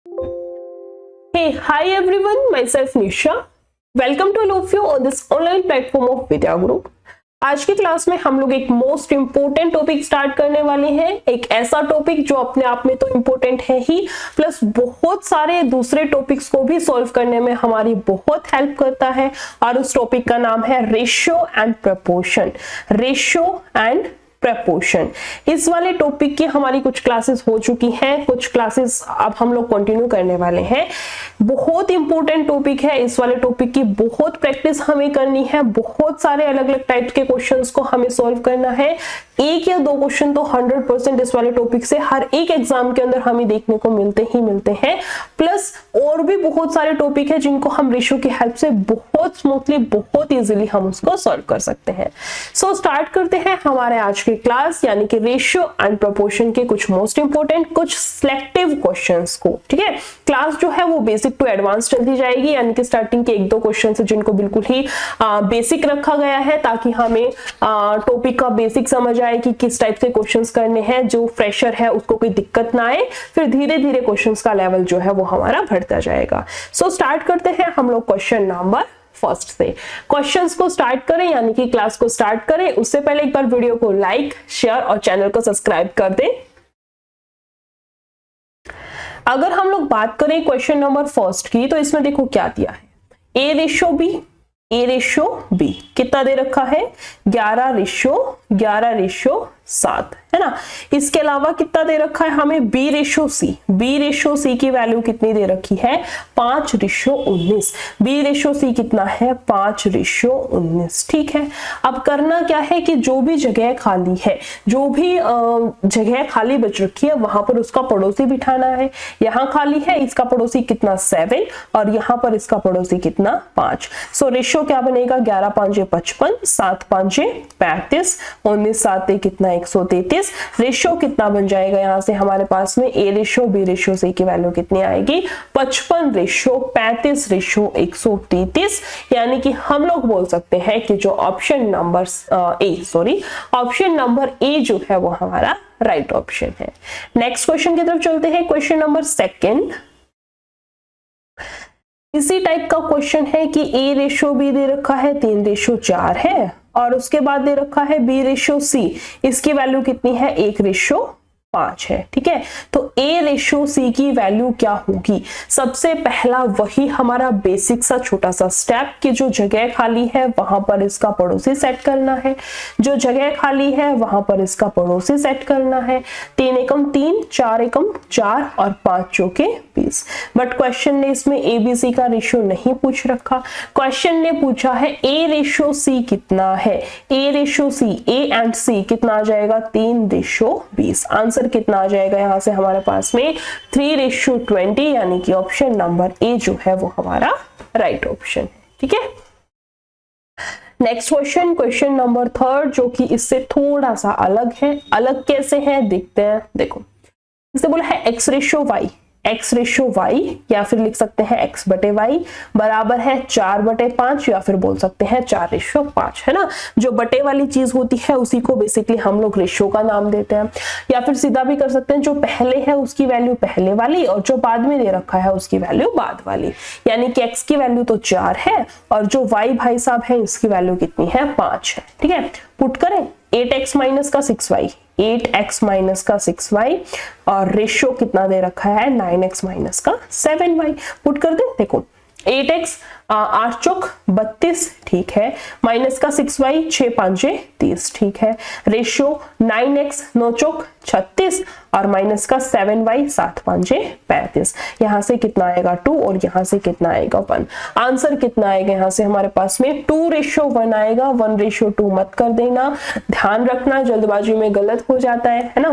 Hey, hi everyone, myself Nisha. Welcome to all of you on this online platform of Vidya Group. आज की class में हम लोग एक मोस्ट इंपोर्टेंट टॉपिक स्टार्ट करने वाले हैं। एक ऐसा टॉपिक जो अपने आप में तो इंपॉर्टेंट है ही, प्लस बहुत सारे दूसरे टॉपिक्स को भी सॉल्व करने में हमारी बहुत हेल्प करता है। और उस टॉपिक का नाम है ratio and proportion. Ratio and proportion, इस वाले टॉपिक की हमारी कुछ क्लासेस हो चुकी हैं, कुछ क्लासेस अब हम लोग कंटिन्यू करने वाले हैं। बहुत इंपॉर्टेंट टॉपिक है, इस वाले टॉपिक की बहुत प्रैक्टिस हमें करनी है, बहुत सारे अलग अलग टाइप के क्वेश्चंस को हमें सॉल्व करना है। एक या दो क्वेश्चन तो 100% इस वाले टॉपिक से हर एक एग्जाम के अंदर हमें देखने को मिलते हैं। प्लस और भी बहुत सारे टॉपिक है जिनको हम रेशियो की हेल्प से बहुत स्मूथली, बहुत इजीली हम उसको सॉल्व कर सकते हैं। सो स्टार्ट करते हैं हमारे आज की क्लास, यानी कि रेशियो एंड प्रोपोर्शन के कुछ मोस्ट इंपोर्टेंट, कुछ सिलेक्टिव क्वेश्चंस को। ठीक है, क्लास जो है वो बेसिक टू एडवांस चलती जाएगी, यानी कि स्टार्टिंग के एक दो क्वेश्चन है जिनको बिल्कुल ही बेसिक रखा गया है ताकि हमें टॉपिक का बेसिक समझ आए कि किस टाइप के क्वेश्चंस करने हैं, जो फ्रेशर है उसको कोई दिक्कत ना आए। फिर धीरे धीरे क्वेश्चंस का लेवल जो है वो हमारा बढ़ता जाएगा। सो स्टार्ट करते हैं हम लोग क्वेश्चन नंबर फर्स्ट से। क्वेश्चंस को स्टार्ट करें, यानी कि क्लास को स्टार्ट करें उससे पहले एक बार वीडियो को लाइक, शेयर और चैनल को सब्सक्राइब कर दें। अगर हम लोग बात करें क्वेश्चन नंबर फर्स्ट की, तो इसमें देखो क्या दिया है, ए रेशो बी कितना दे रखा है, 11:7 है ना। इसके अलावा कितना दे रखा है हमें, बी रेशो सी की वैल्यू कितनी दे रखी है, 5:19। बी रेशो सी कितना है, 5:19। ठीक है, अब करना क्या है कि जो भी जगह खाली है, जो भी जगह खाली बच रखी है वहां पर उसका पड़ोसी बिठाना है। यहाँ खाली है, इसका पड़ोसी कितना 7 और यहाँ पर इसका पड़ोसी कितना 5। सो रेशो क्या बनेगा, 11×5 = 55, 7×5 = 35, 19×7 कितना 133। रेशियो कितना बन जाएगा यहाँ से हमारे पास में, A ratio B ratio C की वैल्यू कितनी आएगी, 55:35:133। यानी कि हम लोग बोल सकते हैं कि जो ऑप्शन नंबर ए जो है वो हमारा राइट ऑप्शन है। नेक्स्ट क्वेश्चन की तरफ चलते हैं, क्वेश्चन नंबर सेकंड। इसी टाइप का क्वेश्चन है कि ए रेशियो बी दे रखा है 3:4 है, और उसके बाद दे रखा है बी रेशियो सी, इसकी वैल्यू कितनी है, 1:5 है। ठीक है, तो ए रेशियो सी की वैल्यू क्या होगी, सबसे पहला वही हमारा बेसिक सा छोटा सा स्टेप कि जो जगह खाली है वहां पर इसका पड़ोसी सेट करना है, जो जगह खाली है वहां पर इसका पड़ोसी सेट करना है। 3 एकम 3, 4 एकम 4 और 5 चौके 20। बट क्वेश्चन ने इसमें ए बी सी का रेशियो नहीं पूछ रखा, क्वेश्चन ने पूछा है ए रेशियो सी कितना है। ए रेशियो सी, ए एंड सी कितना आ जाएगा, 3:20। आंसर कितना आ जाएगा यहाँ से हमारे पास में, 3:20, यानी कि ऑप्शन नंबर ए जो है वो हमारा राइट ऑप्शन है। ठीक है, next question, question number third, जो कि इससे थोड़ा सा अलग है। अलग कैसे है देखते हैं। देखो, इसे बोला है x रेशियो y, या फिर लिख सकते हैं x/y बराबर है 4/5, या फिर बोल सकते हैं 4:5, है ना। जो बटे वाली चीज होती है उसी को बेसिकली हम लोग रेशियो का नाम देते हैं, या फिर सीधा भी कर सकते हैं, जो पहले है उसकी वैल्यू पहले वाली और जो बाद में दे रखा है उसकी वैल्यू बाद वाली। यानी कि x की वैल्यू तो 4 है और जो y भाई साहब है इसकी वैल्यू कितनी है, 5 है। ठीक है, पुट करें 8x - 6y और रेशियो कितना दे रखा है, 9x - 7y। पुट कर दे, देखो 8x 8 चौक 32, ठीक है, माइनस का 6y 6×5 30, ठीक है। रेशियो 9x 9 चौक 36 और माइनस का 7y 7×5 35। यहाँ से कितना आएगा 2 और यहाँ से कितना आएगा 1। आंसर कितना आएगा यहाँ से हमारे पास में, 2:1 आएगा। 1:2 मत कर देना, ध्यान रखना जल्दबाजी में गलत हो जाता है ना।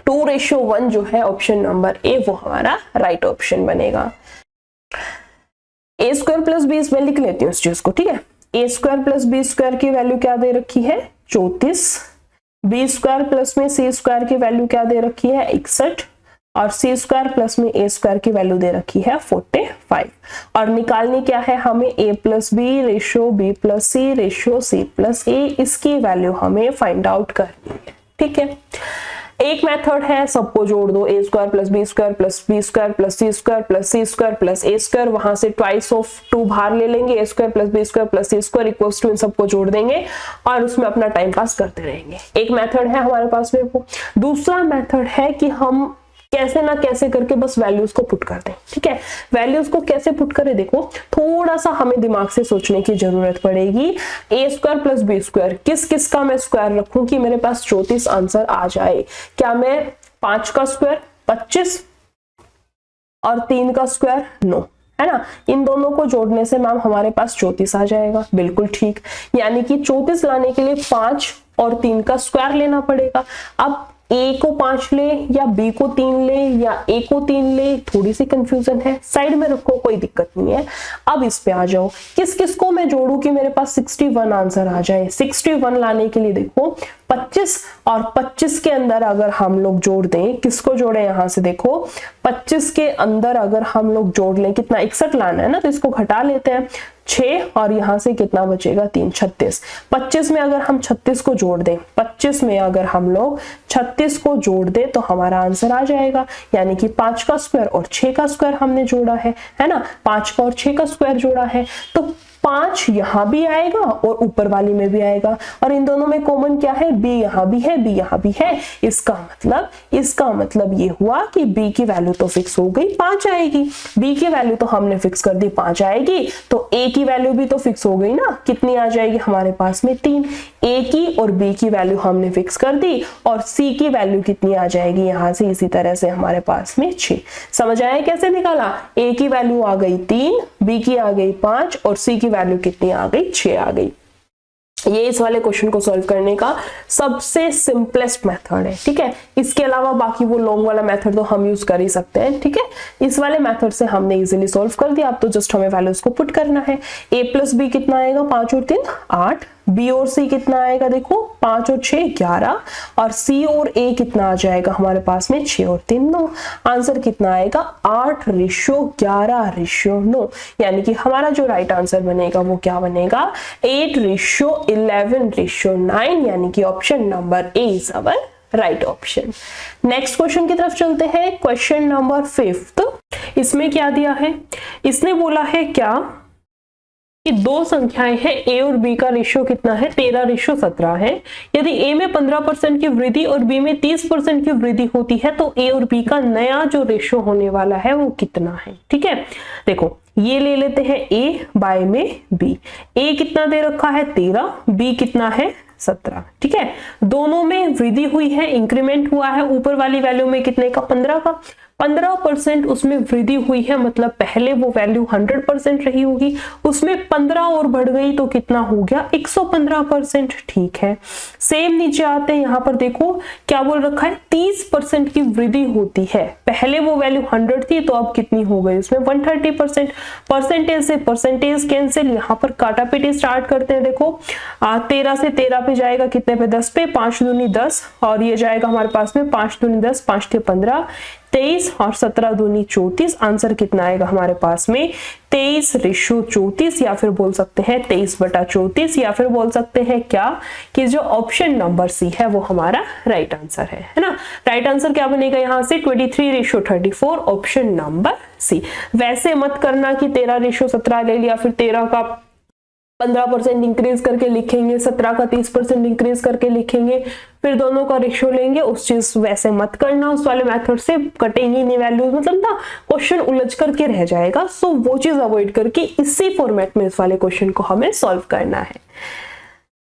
2:1 जो है ऑप्शन नंबर ए वो हमारा राइट ऑप्शन बनेगा। a² + b, मैं लिख लेती हूँ इस चीज को। ठीक है, a² + b² की वैल्यू क्या दे रखी है, 34। b² प्लस में c² की वैल्यू क्या दे रखी है, 61। और c² प्लस में a² की वैल्यू दे रखी है 45। और निकालनी क्या है हमें, a + b ratio b + c ratio c + a, इसकी वैल्यू हमें फाइंड आउट करनी है। ठीक है, एक मेथड है सबको जोड़ दो, A square plus B square plus B square plus C square plus C square plus A square, वहां से ट्वाइस ऑफ 2 बाहर ले लेंगे, A square plus B square plus C square equals to इन सबको जोड़ देंगे और उसमें अपना टाइम पास करते रहेंगे। एक मेथड है हमारे पास में वो। दूसरा मेथड है कि हम कैसे ना कैसे करके बस वैल्यूज को पुट कर दें। ठीक है, वैल्यूज को कैसे पुट करें, देखो थोड़ा सा हमें दिमाग से सोचने की जरूरत पड़ेगी। ए स्क्वायर प्लस बी स्क्वायर किस किस का मैं स्क्वायर रखूं कि मेरे पास 34 आंसर आ जाए? क्या मैं 5 का स्क्वायर 25 और 3 का स्क्वायर 9, है ना? इन दोनों को जोड़ने से मैम हमारे पास 34 आ जाएगा। बिल्कुल ठीक, यानी कि 34 लाने के लिए 5 और 3 का स्क्वायर लेना पड़ेगा। अब ए को 5 ले या बी को 3 ले या ए को 3 ले, थोड़ी सी कंफ्यूजन है, साइड में रखो, कोई दिक्कत नहीं है। अब इस पे आ जाओ, किस किस को मैं जोड़ू कि मेरे पास 61 आंसर आ जाए। 61 लाने के लिए देखो 25 और 25 के अंदर अगर हम लोग जोड़ दें, किसको जोड़े यहां से देखो, 25 के अंदर अगर हम लोग जोड़ लें, कितना 61 लाना है ना, तो इसको घटा लेते हैं 6 और यहां से कितना बचेगा 3, 36। 25 में अगर हम 36 को जोड़ दें, 25 में अगर हम लोग 36 को जोड़ दें तो हमारा आंसर आ जाएगा, यानी कि 5 का स्क्वायर और 6 का स्क्वायर हमने जोड़ा है ना, 5 का और 6 का स्क्वायर जोड़ा है तो 5 यहां भी आएगा और ऊपर वाली में भी आएगा, और इन दोनों में कॉमन क्या है, b यहां भी है, b यहां भी है। इसका मतलब ये हुआ कि b की वैल्यू तो फिक्स हो गई, 5 आएगी। b की वैल्यू तो हमने फिक्स कर दी, 5 आएगी, तो a की वैल्यू भी तो फिक्स हो गई ना, कितनी आ जाएगी हमारे पास में 3। a की और b की वैल्यू हमने फिक्स कर दी और c की वैल्यू कितनी आ जाएगी यहां से, इसी तरह से हमारे पास में 6। समझ आया कैसे निकाला? a की वैल्यू आ गई 3, b की आ गई 5 और c की वैल्यू कितनी आ गई, 6 आ गई। ये इस वाले क्वेश्चन को सॉल्व करने का सबसे सिंपलेस्ट मेथड है। ठीक है, इसके अलावा बाकी वो लॉन्ग वाला मेथड तो हम यूज कर ही सकते हैं। ठीक है, इस वाले मेथड से हमने इजीली सॉल्व कर दिया। अब तो जस्ट हमें वैल्यूज को पुट करना है। a प्लस बी कितना आएगा, 5 और 3 8, b और c कितना आएगा, देखो 5 और 6 11, और c और a कितना आ जाएगा हमारे पास में 6 और 3 9। आंसर कितना आएगा 8:11:9, यानी कि हमारा जो राइट आंसर बनेगा वो क्या बनेगा 8:11:9, यानी कि option number A is our right option. Next question की तरफ चलते हैं, क्वेश्चन नंबर 5। इसमें क्या दिया है, इसने बोला है क्या कि दो संख्याएं हैं a और b का रेशियो कितना है 13:17 है। यदि a में 15% की वृद्धि और b में 30% की वृद्धि होती है तो a और b का नया जो रेशियो होने वाला है वो कितना है। ठीक है, देखो ये ले लेते हैं a बाय में b। a कितना दे रखा है 13, b कितना है 17। ठीक है, दोनों में वृद्धि हुई है, इंक्रीमेंट हुआ है, ऊपर वाली वैल्यू में कितने का 15 का, 15% उसमें वृद्धि हुई है, मतलब पहले वो वैल्यू 100% रही होगी, उसमें 15 और बढ़ गई तो कितना हो गया 115%। ठीक है, सेम नीचे आते हैं, यहाँ पर देखो क्या बोल रखा है 30% की वृद्धि होती है, पहले वो वैल्यू 100 थी तो अब कितनी हो गई उसमें 130%। परसेंटेज से परसेंटेज कैंसिल, यहाँ पर काटा पीटी स्टार्ट करते हैं। देखो 13 से 13 पे जाएगा, कितने पे 10 पे, 5 दूनी 10, और ये जाएगा हमारे पास में 5 दूनी 10, 5 थे 15, 23 और 17 दूनी 34। आंसर कितना आएगा हमारे पास में 23:34, या फिर बोल सकते हैं 23/34, या फिर बोल सकते हैं क्या कि जो ऑप्शन नंबर सी है वो हमारा राइट आंसर है ना। राइट आंसर क्या बनेगा यहाँ से 23:34, ऑप्शन नंबर सी। वैसे मत करना कि 13:17 ले लिया, फिर 13 का 15% इंक्रीज करके लिखेंगे, 17 का 30% इंक्रीज करके लिखेंगे, फिर दोनों का रेशियो लेंगे, उस चीज वैसे मत करना, उस वाले मेथड से कटेंगी नहीं वैल्यूज, मतलब ना क्वेश्चन उलझ करके रह जाएगा। सो वो चीज अवॉइड करके इसी फॉर्मेट में इस वाले क्वेश्चन को हमें सॉल्व करना है।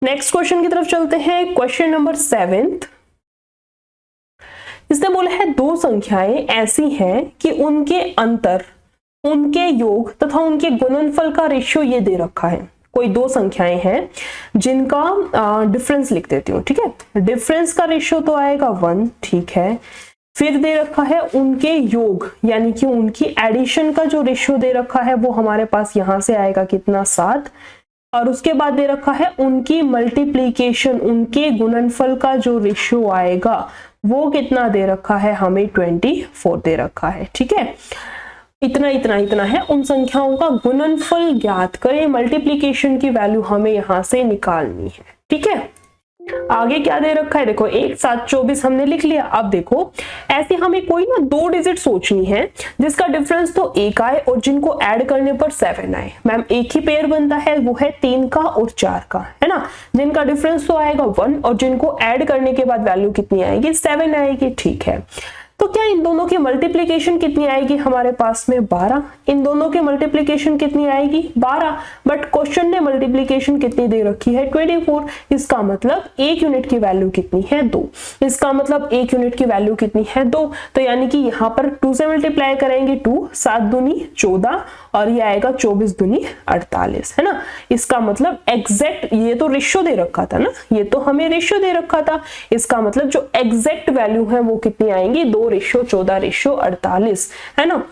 नेक्स्ट क्वेश्चन की तरफ चलते हैं, क्वेश्चन नंबर 7। इसने बोला है दो संख्याएं ऐसी हैं कि उनके अंतर, उनके योग तथा उनके गुणनफल का रेशियो ये दे रखा है। कोई दो संख्याएं हैं जिनका डिफरेंस लिख देती हूँ। ठीक है, डिफरेंस का रेशियो तो आएगा 1। ठीक है, फिर दे रखा है उनके योग, यानी कि उनकी एडिशन का जो रेशियो दे रखा है वो हमारे पास यहां से आएगा कितना 7, और उसके बाद दे रखा है उनकी मल्टीप्लीकेशन, उनके गुणनफल का जो रेशियो आएगा वो कितना दे रखा है हमें 24 दे रखा है। ठीक है, इतना है। उन संख्याओं का गुणनफल ज्ञात करें, मल्टीप्लिकेशन की वैल्यू हमें यहां से निकालनी है। ठीक है, आगे क्या दे रखा है, देखो 1 7 24 हमने लिख लिया। अब देखो ऐसे हमें कोई ना 2 डिजिट सोचनी है जिसका डिफरेंस तो 1 आए और जिनको ऐड करने पर 7 आए। मैम एक ही पेयर बनता है, वो है 3 का और 4 का, है ना, जिनका डिफरेंस तो आएगा 1 और जिनको ऐड करने के बाद वैल्यू कितनी आएगी, 7 आएगी। ठीक है, तो क्या इन दोनों की मल्टीप्लिकेशन कितनी आएगी हमारे पास में 12, इन दोनों की मल्टीप्लिकेशन कितनी आएगी 12, बट क्वेश्चन ने मल्टीप्लिकेशन कितनी दे रखी है 24। इसका मतलब 1 यूनिट की वैल्यू कितनी है 2, इसका मतलब 1 यूनिट की वैल्यू कितनी है 2, तो यानी कि यहाँ पर 2 से मल्टीप्लाई करेंगे 2, 7 दूनी 14 और ये आएगा 24 दूनी 48, है ना। इसका मतलब एग्जैक्ट, ये तो रेशियो दे रखा था ना, ये तो हमें रेशियो दे रखा था, इसका मतलब जो एग्जैक्ट वैल्यू है वो कितनी आएंगी 2:14:48, है ना।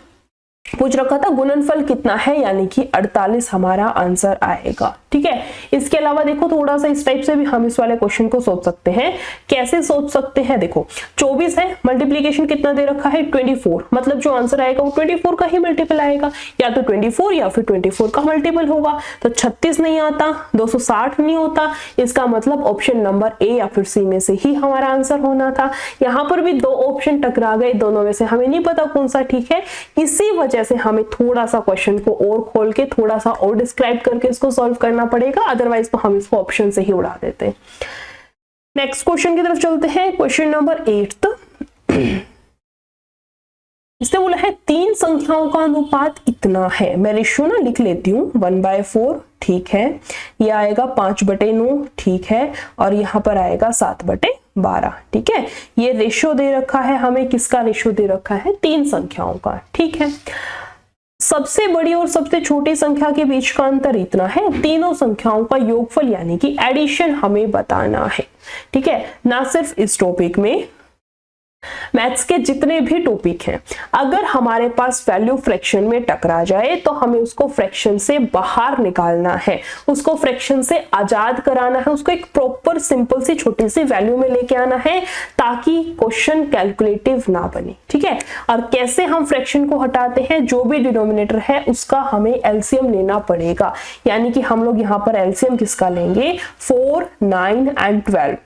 पूछ रखा था गुणनफल कितना है, यानी कि 48 हमारा आंसर आएगा। ठीक है, इसके अलावा देखो थोड़ा सा इस टाइप से भी हम इस वाले क्वेश्चन को सोच सकते हैं। कैसे सोच सकते हैं, देखो 24 है, मल्टीप्लीकेशन कितना दे रखा है 24, मतलब जो आंसर आएगा वो 24 का ही मल्टीपल आएगा, या तो 24 या फिर 24 का मल्टीपल होगा। तो 36 नहीं आता, 260 नहीं होता, इसका मतलब ऑप्शन नंबर ए या फिर सी में से ही हमारा आंसर होना था। यहाँ पर भी 2 ऑप्शन टकरा गए, दोनों में से हमें नहीं पता कौन सा ठीक है, इसी वजह से हमें थोड़ा सा क्वेश्चन को और खोल के थोड़ा सा और डिस्क्राइब करके इसको सॉल्व करना पड़ेगा, अदरवाइज तो हम इसको ऑप्शन से ही उड़ा देते हैं। नेक्स्ट क्वेश्चन की तरफ चलते हैं, क्वेश्चन नंबर 8। इसने बोला है 3 संख्याओं का अनुपात इतना है, मैं रेशियो ना लिख लेती हूँ 1/4, ठीक है, ये आएगा 5/9, ठीक है, और यहाँ पर आएगा 7/12, ठीक है। ये रेशियो दे रखा है हमें, किसका रेशियो दे रखा है 3 संख्याओं का, ठीक है। सबसे बड़ी और सबसे छोटी संख्या के बीच का अंतर इतना है, तीनों संख्याओं का योगफल यानी कि एडिशन हमें बताना है, ठीक है। ना सिर्फ इस टॉपिक में, मैथ्स के जितने भी टॉपिक हैं, अगर हमारे पास वैल्यू फ्रैक्शन में टकरा जाए तो हमें उसको फ्रैक्शन से बाहर निकालना है, उसको फ्रैक्शन से आजाद कराना है, उसको एक प्रॉपर सिंपल सी छोटी सी वैल्यू में लेके आना है ताकि क्वेश्चन कैलकुलेटिव ना बने, ठीक है। और कैसे हम फ्रैक्शन को हटाते हैं, जो भी डिनोमिनेटर है उसका हमें एलसीएम लेना पड़ेगा, यानी कि हम लोग यहाँ पर एलसीएम किसका लेंगे 4, 9 एंड 12,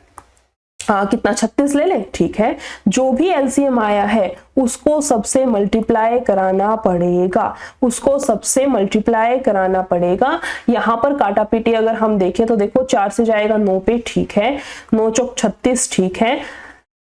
कितना 36 ले लें, ठीक है। जो भी एलसीएम आया है उसको सबसे मल्टीप्लाई कराना पड़ेगा, उसको सबसे मल्टीप्लाई कराना पड़ेगा। यहाँ पर काटा पीटी अगर हम देखें तो देखो 4 से जाएगा 9 पे, ठीक है, 9 चौक 36, ठीक है,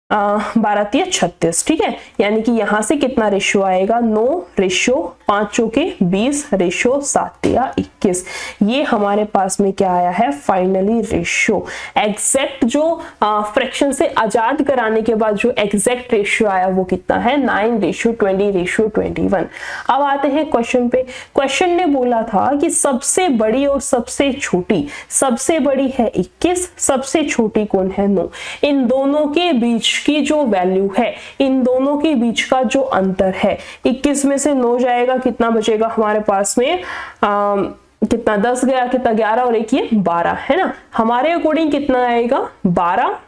12 तिया 36, ठीक है। यानी कि यहां से कितना रेशियो आएगा 9 रेशियो 5 चौके 20 रेशियो 7 तिया 21, ये हमारे पास में क्या आया है फाइनली रेशियो। एग्जैक्ट जो फ्रैक्शन से आजाद कराने के बाद जो एग्जैक्ट रेशियो आया वो कितना है 9:20:21। अब आते हैं क्वेश्चन पे। क्वेश्चन ने बोला था कि सबसे बड़ी और सबसे छोटी, सबसे बड़ी है 21, सबसे छोटी कौन है 9, इन दोनों के बीच की जो वैल्यू है, इन दोनों के बीच का जो अंतर है, 21 में से 9 जाएगा, कितना बचेगा हमारे पास में, कितना 10 गया, कितना 11 और एक ये 12, है ना। हमारे अकॉर्डिंग कितना आएगा 12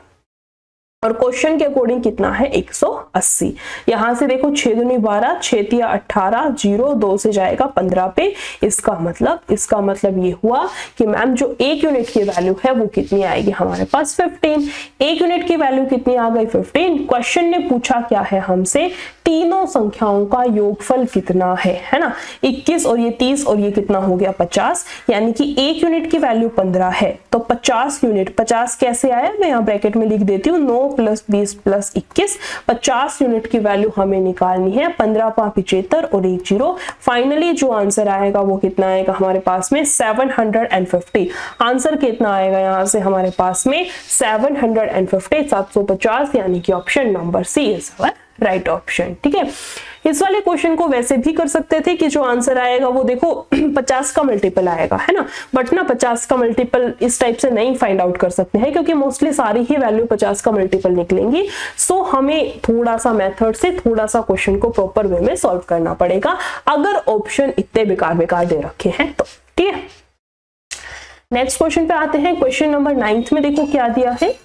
और क्वेश्चन के अकॉर्डिंग कितना है 180। यहां से देखो 6 दूनी 12, 6 तिया 18, 0 2 से जाएगा 15 पे। इसका मतलब ये हुआ कि मैम जो 1 यूनिट की वैल्यू है वो कितनी आएगी हमारे पास 15। 1 यूनिट की वैल्यू कितनी आ गई 15। क्वेश्चन ने पूछा क्या है हमसे, तीनों संख्याओं का योगफल कितना है ना। 21 और ये 30 और ये कितना हो गया 50, यानी कि 1 यूनिट की वैल्यू 15 है तो 50 यूनिट, 50 कैसे आया मैं यहाँ ब्रैकेट में लिख देती हूँ, 9 + 20 + 21, 50 यूनिट की वैल्यू हमें निकालनी है, 15 × 75 और 1 0। फाइनली जो आंसर आएगा वो कितना आएगा हमारे पास में 750। आंसर कितना आएगा यहाँ से हमारे पास में 750, 750, यानी कि option number C is our right option, ठीक है। इस वाले क्वेश्चन को वैसे भी कर सकते थे कि जो आंसर आएगा वो देखो 50 का मल्टीपल आएगा, है ना, बट ना 50 का मल्टीपल इस टाइप से नहीं फाइंड आउट कर सकते हैं क्योंकि मोस्टली सारी ही वैल्यू 50 का मल्टीपल निकलेंगी। सो हमें थोड़ा सा मेथड से थोड़ा सा क्वेश्चन को प्रॉपर वे में सॉल्व करना पड़ेगा अगर ऑप्शन इतने बेकार दे रखे हैं तो, ठीक है। नेक्स्ट क्वेश्चन पे आते हैं। क्वेश्चन नंबर 9 में देखो क्या दिया है,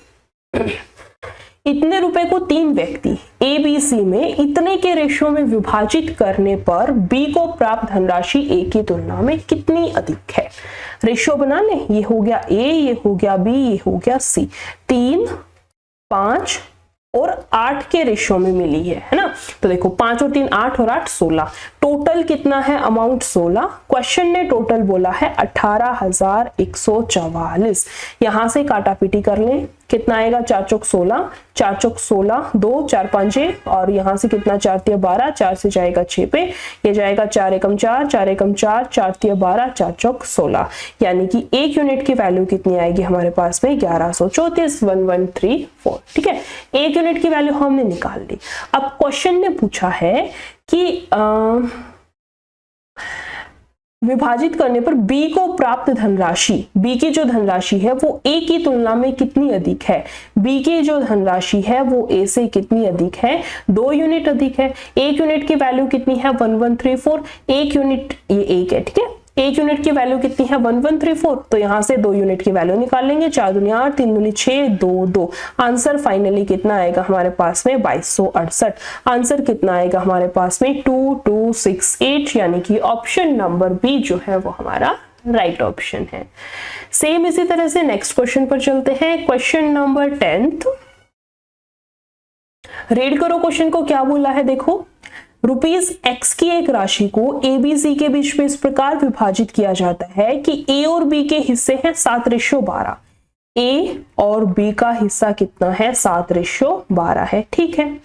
इतने रुपए को 3 व्यक्ति ए बी सी में इतने के रेशियो में विभाजित करने पर बी को प्राप्त धनराशि ए की तुलना में कितनी अधिक है। रेशियो बना ले, ये हो गया A, ये हो गया B, ये हो गया C, 3, 5 और 8 के रेशियो में मिली है ना। तो देखो 5 और 3 8 और 8 16, टोटल कितना है अमाउंट 16। क्वेश्चन ने टोटल बोला है 18,144। यहां से काटापीटी कर लें, कितना आएगा 4 चौक 16, 4 चौक 16, 2 4 5 और यहां से कितना 4 तिया 12, 4 से जाएगा 6 पे, ये जाएगा 4 एकम 4, 4 एकम 4, 4 तिया 12, 4 चौक 16, यानी कि एक यूनिट की वैल्यू कितनी आएगी हमारे पास में 1134, 1134। ठीक है, एक यूनिट की वैल्यू हमने निकाल ली। अब क्वेश्चन ने पूछा है कि विभाजित करने पर B को प्राप्त धनराशि, B की जो धनराशि है वो A की तुलना में कितनी अधिक है। B की जो धनराशि है वो A से कितनी अधिक है, 2 यूनिट अधिक है। एक यूनिट की वैल्यू कितनी है 1134, एक यूनिट ये 1 है, ठीक है। एक यूनिट की वैल्यू कितनी है 1134, तो यहां से 2 यूनिट की वैल्यू निकाल लेंगे, 4 दूनी 8, 3 दूनी 6, 2 2। आंसर फाइनली कितना आएगा हमारे पास में 2268। आंसर कितना आएगा हमारे पास में 2268, यानी कि ऑप्शन नंबर बी जो है वो हमारा राइट ऑप्शन है। सेम इसी तरह से नेक्स्ट क्वेश्चन पर चलते हैं। क्वेश्चन नंबर 10th, रीड करो क्वेश्चन को, क्या बोला है देखो। ₹X की एक राशि को ABC के बीच में इस प्रकार विभाजित किया जाता है कि A और B के हिस्से हैं 7:12। A और B का हिस्सा कितना है 7:12 है, ठीक है।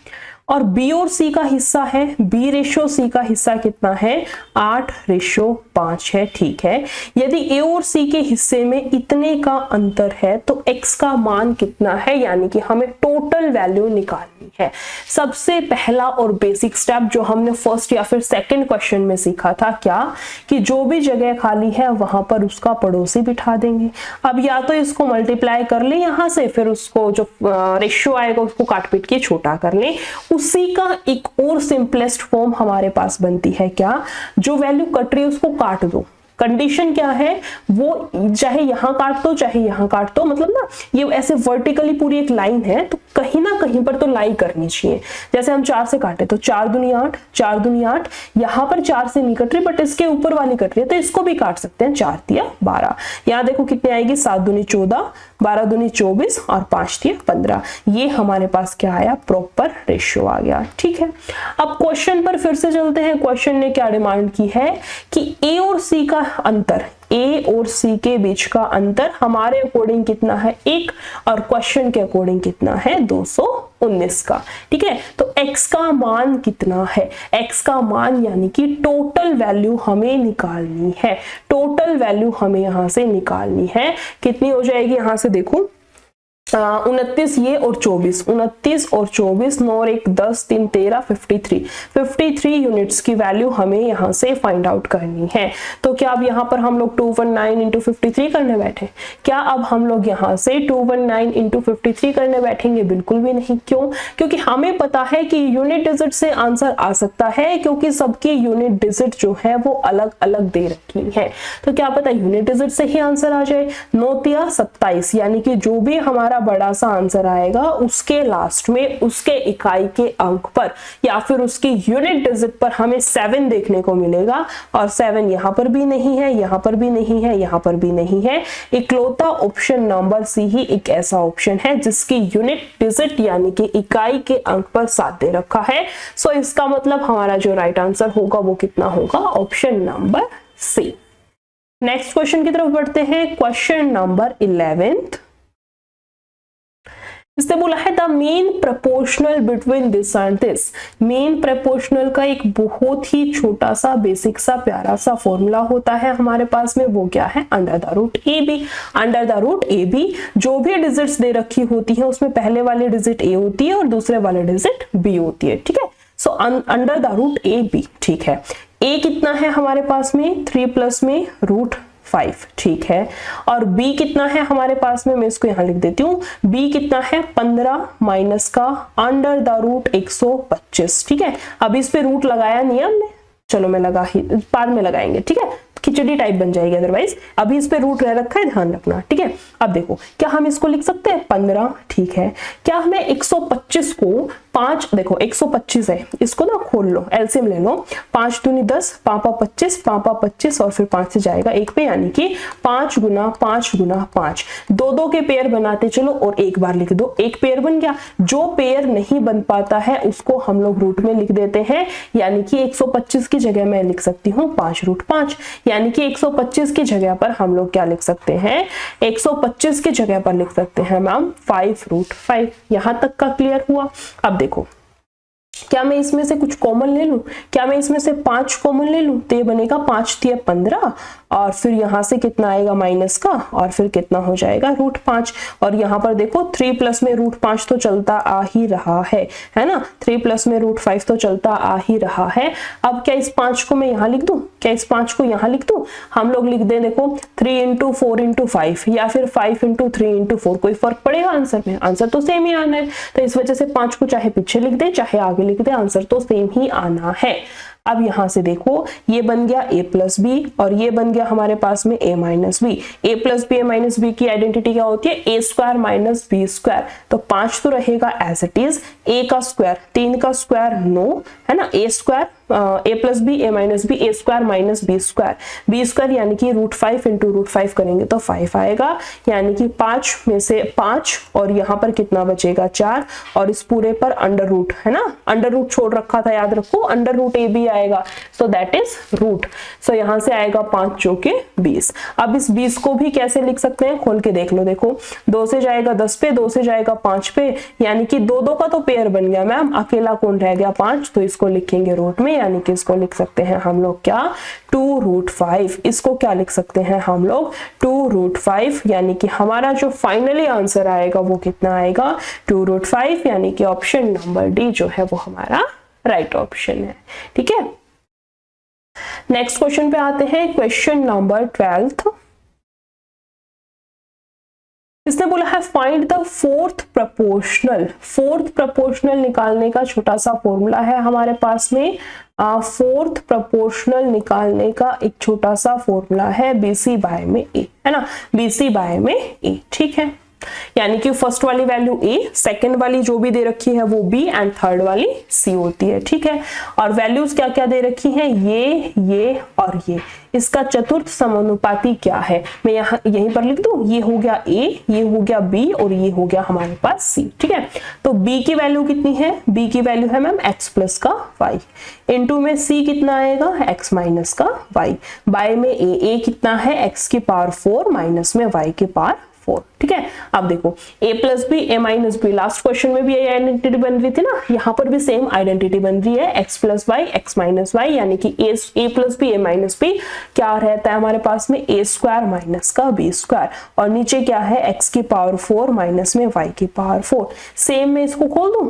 और B और C का हिस्सा है, B/C का हिस्सा कितना है 8:5 है, ठीक है। यदि A और C के हिस्से में इतने का अंतर है तो X का मान कितना है, यानी कि हमें टोटल वैल्यू निकालनी है। सबसे पहला और बेसिक स्टेप जो हमने फर्स्ट या फिर सेकंड क्वेश्चन में सीखा था, क्या कि जो भी जगह खाली है वहां पर उसका पड़ोसी बिठा देंगे। अब या तो इसको मल्टीप्लाई कर ले यहां से, फिर उसको जो रेशियो आएगा उसको काट पीट के छोटा कर ले। उसी का एक और सिंपलेस्ट फॉर्म हमारे पास बनती है, क्या, जो वैल्यू कट रही है उसको काट दो। कंडीशन क्या है, वो चाहे यहां काट दो चाहे यहां काट दो, मतलब ना ये ऐसे वर्टिकली पूरी एक लाइन है तो कहीं ना कहीं पर तो लाई करनी चाहिए। जैसे हम 4 से काटे तो 4 दूनी 8, 4 दूनी 8, यहां पर 4 से नहीं कट रही बट इसके ऊपर वाली कट रही है तो इसको भी काट सकते हैं, 4 तिया 12। यहाँ देखो कितनी आएगी 7 दूनी 14, 12 दूनी 24 और 5 तिया 15। ये हमारे पास क्या आया, प्रॉपर रेशियो आ गया, ठीक है। अब क्वेश्चन पर फिर से चलते हैं। क्वेश्चन ने क्या डिमांड की है कि A और C का अंतर, A और C के बीच का अंतर हमारे अकॉर्डिंग कितना है 1 और क्वेश्चन के अकॉर्डिंग कितना है 219 का, ठीक है। तो X का मान कितना है, X का मान यानी कि टोटल वैल्यू हमें निकालनी है। टोटल वैल्यू हमें यहां से निकालनी है, कितनी हो जाएगी यहां से देखो 29 ये और 24, 29 और 24, 9 और 1 10, 3 13, 53 यूनिट्स की वैल्यू हमें यहाँ से फाइंड आउट करनी है। तो क्या अब यहाँ पर हम लोग 219 इंटू 53 करने बैठे, क्या अब हम लोग यहाँ से 219 इंटू 53 करने बैठेंगे, बिल्कुल भी नहीं। क्यों, क्योंकि हमें पता है कि यूनिट डिजिट से आंसर आ सकता है, क्योंकि सबकी यूनिट डिजिट जो है वो अलग अलग दे रखी है। तो क्या पता यूनिट डिजिट से ही आंसर आ जाए। 9 तिया 27, यानी कि जो भी हमारा बड़ा सा आंसर आएगा उसके लास्ट में उसके इकाई के अंक पर या फिर उसकी यूनिट डिजिट पर हमें 7 देखने को मिलेगा। और 7 यहां पर भी नहीं है, यहां पर भी नहीं है, यहां पर भी नहीं है। इकलौता ऑप्शन नंबर सी ही एक ऐसा ऑप्शन है जिसकी यूनिट डिजिट यानी कि इकाई के अंक पर 7 दे रखा है। सो इसका मतलब हमारा जो राइट आंसर होगा वो कितना होगा, option number C. Next question की तरफ बढ़ते हैं। क्वेश्चन नंबर 11th, इसने बोला है the main proportional between this and this. Main proportional का एक बहुत ही छोटा सा बेसिक सा प्यारा सा फॉर्मूला होता है हमारे पास में, वो क्या है, under the root A B. Under the root A B, जो भी डिजिट्स दे रखी होती है उसमें पहले वाली डिजिट ए होती है और दूसरे वाली डिजिट बी होती है, ठीक है। So under the root A B, ठीक है। ए कितना है हमारे पास में 3 प्लस में √5, ठीक है। और b कितना है हमारे पास में, मैं इसको यहां लिख देती हूँ, b कितना है 15 माइनस का अंडर द रूट 125, ठीक है। अब इस पे रूट लगाया नहीं हमने, चलो मैं लगा ही, बाद में लगाएंगे, ठीक है, खिचड़ी टाइप बन जाएगी अदरवाइज। अभी इस पे रूट रह रखा है, ध्यान रखना, ठीक है। अब देखो क्या हम इसको लिख सकते हैं 15, ठीक है। क्या हमें 125 को 5 देखो 125 है, इसको ना खोल लो, एलसीएम ले लो, 5 दूनी 10, पापा 25, पापा 25 और फिर 5 से जाएगा 1 पे, यानी कि 5 गुना 5 गुना 5, दो दो के पेयर बनाते चलो और एक बार लिख दो, एक पेयर बन गया। जो पेयर नहीं बन पाता है उसको हम लोग रूट में लिख देते हैं, यानी कि 125 की जगह मैं लिख सकती हूँ 5√5, यानी कि 125 की जगह पर हम लोग क्या लिख सकते हैं, 125 की जगह पर लिख सकते हैं मैम 5√5। यहां तक का क्लियर हुआ। अब देखो, क्या मैं इसमें से कुछ कॉमन ले लूं, क्या मैं इसमें से 5 कॉमन ले लूं, तो ये बनेगा 5 × 15 और फिर यहां से कितना आएगा माइनस का, और फिर कितना हो जाएगा √5। और यहाँ पर देखो 3 प्लस में √5 तो चलता आ ही रहा है ना, 3 प्लस में √5 तो चलता आ ही रहा है। अब क्या इस 5 को मैं यहाँ लिख दूं, क्या इस 5 को यहाँ लिख दूं, हम लोग लिख दें देखो 3 × 4 × 5 या फिर 5 × 3 × 4, कोई फर्क पड़ेगा आंसर में, आंसर तो सेम ही आना है। तो इस वजह से 5 को चाहे पीछे लिख दे चाहे आगे लिख दे, आंसर तो सेम ही आना है। अब यहां से देखो ये बन गया a + b और ये बन गया हमारे पास में a - b। a + b a - b की आइडेंटिटी क्या होती है, a² - b²। तो 5 तो रहेगा एज इट इज, a का स्क्वायर 3 का स्क्वायर 9 है ना, a² a + b a - b a² - b², यानी कि √5 × √5 करेंगे तो 5 आएगा, यानी कि 5 में से 5 और यहाँ पर कितना बचेगा 4, और इस पूरे पर अंडर रूट है ना, अंडर रूट छोड़ रखा था याद रखो, अंडर रूट a b आएगा, सो दैट इज रूट। सो यहाँ से आएगा 5 चौके 20। अब इस 20 को भी कैसे लिख सकते हैं, खोल के देख लो, देखो 2 से जाएगा 10 पे, 2 से जाएगा 5 पे, यानी कि 2 का तो पेयर बन गया मैम, अकेला कौन रह गया 5, तो इसको लिखेंगे रूट में, यानी कि इसको लिख सकते हैं हम लोग क्या 2√5। इसको क्या लिख सकते हैं हम लोग 2√5, यानी कि हमारा जो फाइनली आंसर आएगा वो कितना आएगा 2√5, यानी कि ऑप्शन नंबर डी जो है वो हमारा राइट ऑप्शन है। ठीक है, नेक्स्ट क्वेश्चन पे आते हैं, क्वेश्चन नंबर 12। इसने बोला है find the fourth proportional. Fourth proportional निकालने का छोटा सा फॉर्मूला है हमारे पास में, फोर्थ प्रपोर्शनल निकालने का एक छोटा सा फॉर्मूला है BC/A है ना, BC/A। ठीक है, यानी कि फर्स्ट वाली वैल्यू A, सेकंड वाली जो भी दे रखी है वो B एंड थर्ड वाली C होती है। ठीक है, और वैल्यूज क्या क्या दे रखी हैं, ये और ये। इसका चतुर्थ समानुपाती क्या है, मैं यहाँ यहीं पर लिख दूं, ये हो गया A, ये हो गया B और ये हो गया हमारे पास C। ठीक है, तो B की वैल्यू कितनी है, B की वैल्यू है मैम x + का y, इनटू में C कितना आएगा x - का y, बाय में A कितना है x की पावर 4 माइनस में y की पावर 4। ठीक है, अब देखो a + b a - b, last question में भी ये आइडेंटिटी बन रही थी ना, यहाँ पर भी सेम आइडेंटिटी बन रही है, x + y x - y, यानी कि a + b a - b क्या रहता है हमारे पास में a² - का b², और नीचे क्या है x की पावर 4 माइनस में y की पावर 4। सेम मैं इसको खोल दूं,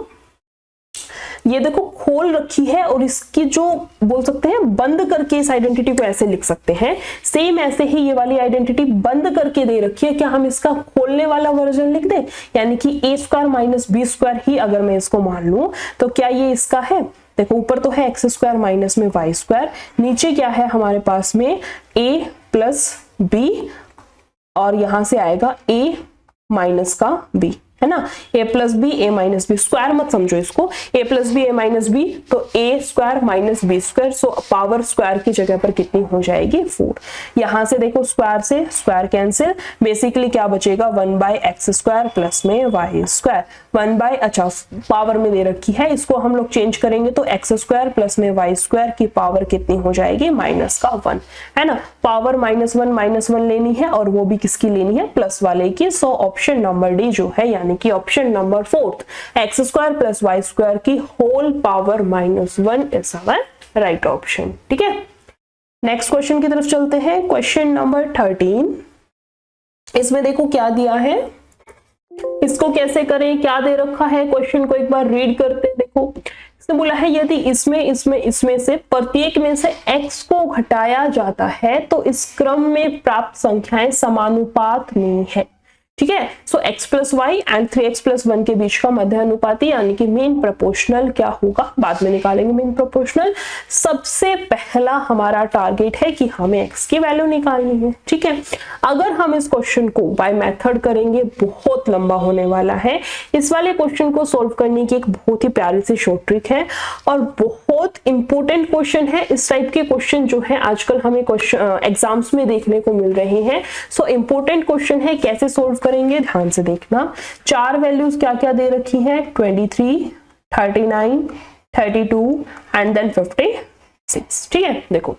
ये देखो खोल रखी है, और इसकी जो बोल सकते हैं बंद करके इस आइडेंटिटी को ऐसे लिख सकते हैं, सेम ऐसे ही ये वाली आइडेंटिटी बंद करके दे रखी है, क्या हम इसका खोलने वाला वर्जन लिख दें, यानी कि a² - b² ही अगर मैं इसको मान लूं तो क्या ये इसका है, देखो ऊपर तो है x² माइनस में y², नीचे क्या है हमारे पास में a + b और यहां से आएगा a - का b है ना, a + b a - b, square मत समझो इसको, a + b a - b तो a² - b², so power square की जगह पर कितनी हो जाएगी 4। यहां से देखो स्क्वायर से स्क्वायर कैंसिल, बेसिकली क्या बचेगा 1/x² प्लस में y², 1/ अच्छा पावर में दे रखी है, इसको हम लोग चेंज करेंगे तो x² प्लस में y² की पावर कितनी हो जाएगी -1 है ना, पावर -1 लेनी है, और वो भी किसकी लेनी है प्लस वाले की। सो ऑप्शन नंबर डी जो है, यानी कि ऑप्शन नंबर 4 x² + y² की whole power -1 is our right option. ठीक है, नेक्स्ट क्वेश्चन की तरफ चलते हैं, क्वेश्चन नंबर 13। इसमें देखो क्या दिया है, इसको कैसे करें, क्या दे रखा है, क्वेश्चन को एक बार रीड करते हैं। देखो इसने बोला है यदि इसमें से प्रत्येक में से x को घटाया जाता है तो इस क्रम में प्राप्त संख्याएं समानुपात नहीं है। ठीक है। So x plus Y and 3x plus 1 के बीच का मध्य अनुपाती यानी कि मीन प्रोपोर्शनल क्या होगा, बाद में निकालेंगे मीन प्रोपोर्शनल। सबसे पहला हमारा टारगेट है कि हमें x की वैल्यू निकालनी है, ठीक है। अगर हम इस क्वेश्चन को बाय मेथड करेंगे बहुत लंबा होने वाला है। इस वाले क्वेश्चन को सॉल्व करने की एक बहुत ही प्यारी सी शॉर्ट ट्रिक है और बहुत इंपॉर्टेंट क्वेश्चन है। इस टाइप के क्वेश्चन जो है आजकल हमें क्वेश्चन एग्जाम्स में देखने को मिल रहे हैं। सो इंपॉर्टेंट क्वेश्चन है, कैसे सॉल्व करेंगे ध्यान से देखना। चार वैल्यूज क्या क्या दे रखी है, 23, 39, 32 एंड देन 56, ठीक है। देखो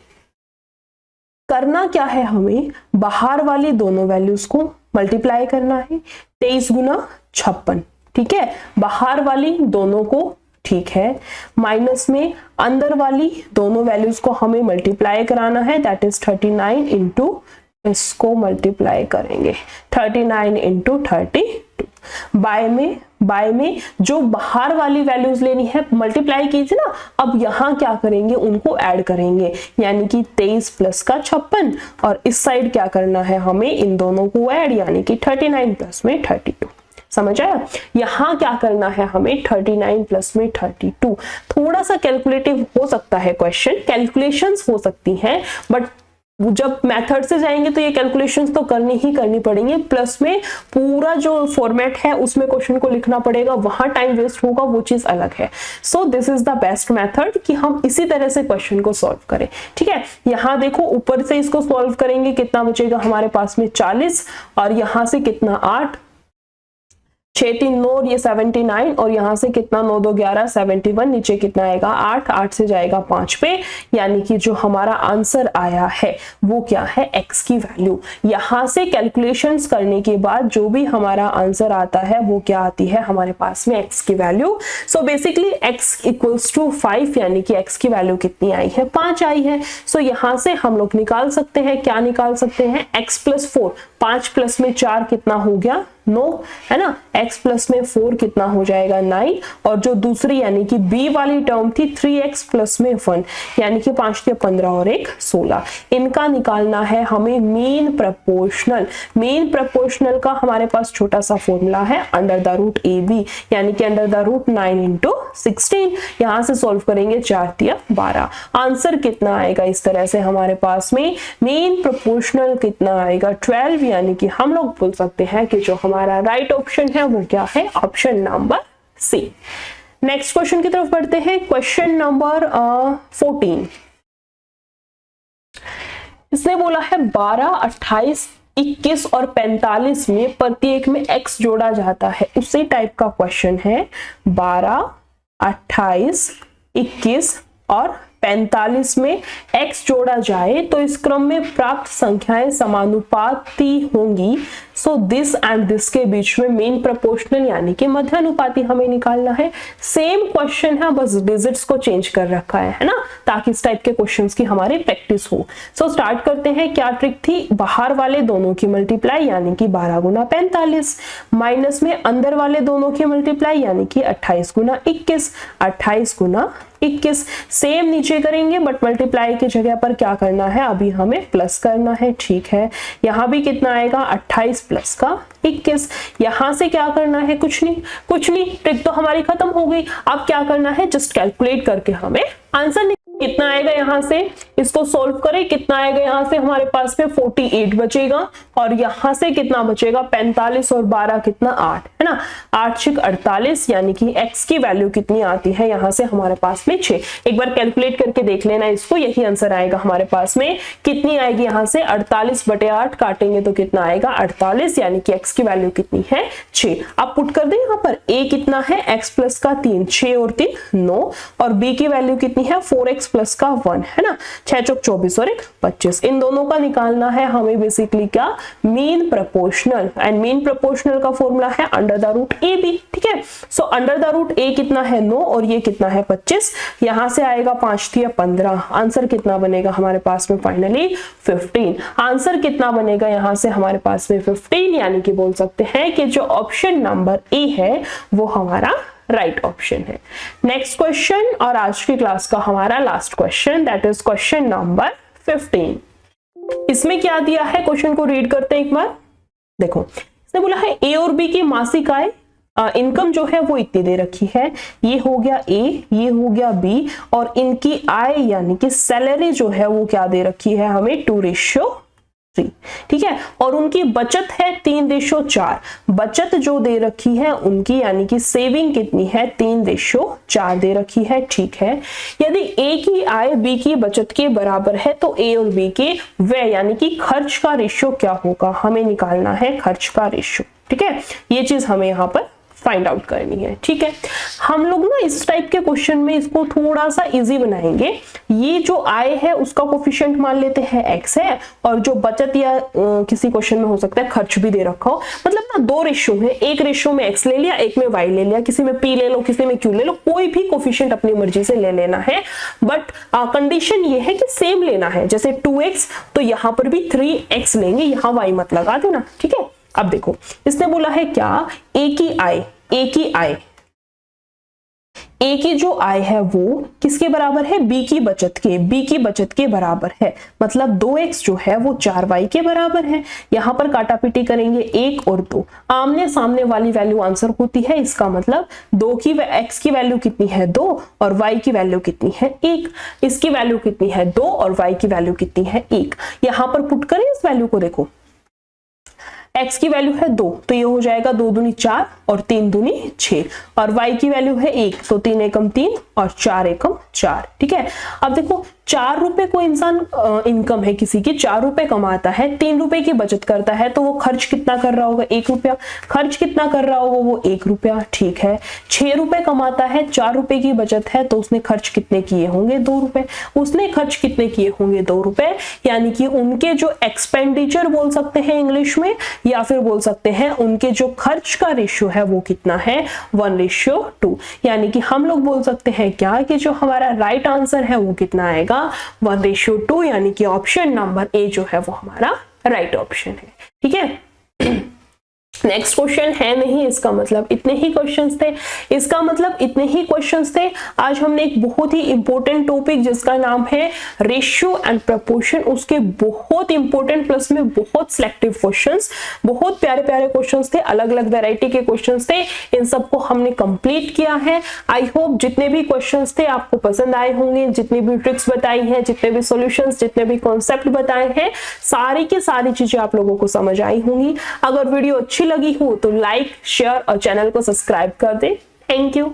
करना क्या है, हमें बाहर वाली दोनों वैल्यूज को मल्टीप्लाई करना है, 23 गुना 56, ठीक है। बाहर वाली दोनों को, ठीक है, माइनस में अंदर वाली दोनों वैल्यूज को हमें मल्टीप्लाई कराना है, दैट इज 39 इंटू, इसको मल्टीप्लाई करेंगे 39 इंटू 32। बाय में जो बाहर वाली वैल्यूज लेनी है मल्टीप्लाई कीजिए ना, अब यहां क्या करेंगे, उनको ऐड करेंगे, यानी कि 23 प्लस का 56 और इस साइड क्या करना है, हमें इन दोनों को ऐड, यानी कि 39 प्लस में 32। समझ आया। यहां क्या करना है हमें, 39 प्लस में 32। थोड़ा सा कैलकुलेटिव हो सकता है क्वेश्चन, कैलकुलेशंस हो सकती हैं, बट जब मेथड से जाएंगे तो ये कैलकुलेशंस तो करनी ही करनी पड़ेंगे। प्लस में पूरा जो फॉर्मेट है उसमें क्वेश्चन को लिखना पड़ेगा, वहां टाइम वेस्ट होगा, वो चीज अलग है। So this is the best method कि हम इसी तरह से क्वेश्चन को सॉल्व करें, ठीक है। यहां देखो ऊपर से इसको सॉल्व करेंगे, कितना बचेगा हमारे पास में 40 और यहां से कितना 8, 6 3 9 और ये 79 और यहां से कितना 9 2 11 71, नीचे कितना आएगा 8, 8 से जाएगा 5 पे, यानी कि जो हमारा आंसर आया है वो क्या है, x की वैल्यू। यहां से कैलकुलेशंस करने के बाद जो भी हमारा आंसर आता है वो क्या आती है हमारे पास में, x की value. So basically x equals to 5, यानी कि x की वैल्यू कितनी आई है, 5 आई है। सो यहां से हम लोग निकाल सकते हैं, क्या निकाल सकते हैं, x प्लस 4, 5 प्लस में 4 कितना हो गया 9, है ना। x प्लस में 4 कितना हो जाएगा 9, और जो दूसरी यानी कि b वाली टर्म थी 3x प्लस में 1, यानी कि 5 के 15 और 1 16। इनका निकालना है हमें मीन प्रपोर्शनल। मीन प्रपोर्शनल का हमारे पास छोटा सा फॉर्मूला है अंडर द रूट AB, यानी कि अंडर द रूट 9 इंटू 16। यहां से सॉल्व करेंगे 4 तिया 12। आंसर कितना आएगा इस तरह से हमारे पास में, मीन प्रपोर्शनल कितना आएगा 12, यानी कि हम लोग बोल सकते हैं कि जो हमारा राइट ऑप्शन है वो क्या है, option number C. Next question की तरफ बढ़ते हैं, क्वेश्चन नंबर 14। इसने बोला है 12, 28, 21 और 45 में प्रत्येक में x जोड़ा जाता है, उसी टाइप का क्वेश्चन है। 12, 28, 21 और 45 में x जोड़ा जाए तो इस क्रम में प्राप्त संख्याएं समानुपाती होंगी। सो दिस एंड दिस के बीच में मीन प्रोपोर्शनल यानी कि मध्य अनुपाती हमें निकालना है। सेम क्वेश्चन है, बस डिजिट्स को चेंज कर रखा है ना, ताकि इस टाइप के क्वेश्चंस की हमारी प्रैक्टिस हो। सो स्टार्ट करते हैं। क्या ट्रिक थी, बाहर वाले दोनों की मल्टीप्लाई यानी कि 12 गुना 45, माइनस में अंदर वाले दोनों की मल्टीप्लाई यानी कि 28 गुना 21, 28 गुना 21। सेम नीचे करेंगे बट मल्टीप्लाई की जगह पर क्या करना है, अभी हमें प्लस करना है, ठीक है। यहाँ भी कितना आएगा 28 प्लस का 21। यहां से क्या करना है, कुछ नहीं, ट्रिक तो हमारी खत्म हो गई। अब क्या करना है, जस्ट कैलकुलेट करके हमें आंसर कितना आएगा, यहां से इसको सॉल्व करें, कितना आएगा यहां से हमारे पास में 48 बचेगा, और यहां से कितना बचेगा 45 और 12 कितना 8, है ना। 8 6 48, यानी कि x की वैल्यू कितनी आती है यहां से हमारे पास में 6। एक बार कैलकुलेट करके देख लेना इसको, यही आंसर आएगा हमारे पास में। कितनी आएगी यहां से 48/8 काटेंगे तो कितना आएगा 48, यानी कि x की वैल्यू कितनी है 6। अब पुट कर दें यहाँ पर, a कितना है x प्लस का 3, 6 और 3 9, और b की वैल्यू कितनी है 4x प्लस का 1, है ना। 6 चौक 24 और 1 25। इन दोनों का निकालना है हमें बेसिकली क्या, mean proportional, and mean proportional का फॉर्मूला है अंडर द रूट AB, ठीक है। So under the root A कितना है 9 और ये कितना है 25। यहां से आएगा 5 3 15, आंसर कितना बनेगा हमारे पास में फाइनली 15। आंसर कितना बनेगा यहां से हमारे पास में 15, यानी कि बोल सकते हैं कि जो ऑप्शन नंबर ए है वो हमारा राइट ऑप्शन है। नेक्स्ट क्वेश्चन और आज की क्लास का हमारा last question, that is question number 15। इसमें क्या दिया है, क्वेश्चन को रीड करते हैं एक बार। देखो इसने बोला है ए और बी की मासिक आय इनकम जो है वो इतनी दे रखी है, ये हो गया ए, ये हो गया बी, और इनकी आय यानी कि सैलरी जो है वो क्या दे रखी है हमें 2:3, ठीक है। और उनकी बचत है 3:4, बचत जो दे रखी है उनकी यानी कि सेविंग कितनी है 3:4 दे रखी है, ठीक है। यदि ए की आय बी की बचत के बराबर है तो ए और बी के व्यय यानी कि खर्च का रेशियो क्या होगा, हमें निकालना है खर्च का रेशियो, ठीक है। ये चीज हमें यहाँ पर फाइंड आउट करनी है, ठीक है। हम लोग ना इस टाइप के क्वेश्चन में इसको थोड़ा सा इजी बनाएंगे। ये जो आय है उसका कोफिशिएंट मान लेते हैं x है, और जो बचत या किसी क्वेश्चन में हो सकता है खर्च भी दे रखा हो, मतलब ना 2 रेशियो है, एक रेशियो में x ले लिया, एक में y ले लिया, किसी में p ले लो, किसी में q ले लो, कोई भी कोफिशिएंट अपनी मर्जी से ले लेना है। बट कंडीशन ये है कि सेम लेना है, जैसे 2x तो यहाँ पर भी 3x लेंगे, यहाँ y मत लगा देना, ठीक है। अब देखो इसने बोला है क्या, ए की आय, ए की आय, ए की जो आय है वो किसके बराबर है, बी की बचत के, बी की बचत के बराबर है, मतलब 2x जो है वो 4y के बराबर है। यहां पर काटापीटी करेंगे 1 और 2, आमने सामने वाली वैल्यू आंसर होती है, इसका मतलब 2 की x की वैल्यू कितनी है 2 और y की वैल्यू कितनी है 1, इसकी वैल्यू कितनी है 2 और y की वैल्यू कितनी है 1। यहां पर पुट करें इस वैल्यू को, देखो x की वैल्यू है 2 तो ये हो जाएगा 2 दूनी 4 और 3 दूनी 6, और y की वैल्यू है 1 तो 3 एकम 3 और 4 एकम 4, ठीक है। अब देखो 4 रुपए को इंसान इनकम है किसी की, 4 रुपए कमाता है, 3 रुपए की बचत करता है, तो वो खर्च कितना कर रहा होगा 1 रुपया, खर्च कितना कर रहा होगा वो 1 रुपया, ठीक है। 6 रुपए कमाता है, 4 रुपए की बचत है, तो उसने खर्च कितने किए होंगे 2 रुपए, उसने खर्च कितने किए होंगे 2 रुपए, यानी कि उनके जो एक्सपेंडिचर बोल सकते हैं इंग्लिश में, या फिर बोल सकते हैं उनके जो खर्च का रेशियो है वो कितना है 1:2, यानी कि हम लोग बोल सकते हैं क्या कि जो हमारा राइट आंसर है वो कितना आएगा 1:2, यानी कि ऑप्शन नंबर ए जो है वो हमारा राइट ऑप्शन है, ठीक है। नेक्स्ट क्वेश्चन है नहीं, इसका मतलब इतने ही क्वेश्चंस थे, इसका मतलब इतने ही क्वेश्चंस थे। आज हमने एक बहुत ही इंपॉर्टेंट टॉपिक जिसका नाम है रेशियो एंड प्रपोर्शन, उसके बहुत इंपॉर्टेंट प्लस में बहुत सिलेक्टिव क्वेश्चंस, बहुत प्यारे प्यारे क्वेश्चंस थे, अलग अलग वैरायटी के क्वेश्चंस थे, इन सबको हमने कंप्लीट किया है। आई होप जितने भी क्वेश्चंस थे आपको पसंद आए होंगे, जितनी भी ट्रिक्स बताई हैं, जितने भी सॉल्यूशंस, जितने भी कॉन्सेप्ट बताए हैं, सारी की सारी चीजें आप लोगों को समझ आई होंगी। अगर वीडियो अच्छी लगी हो तो लाइक, शेयर और चैनल को सब्सक्राइब कर दें। Thank you.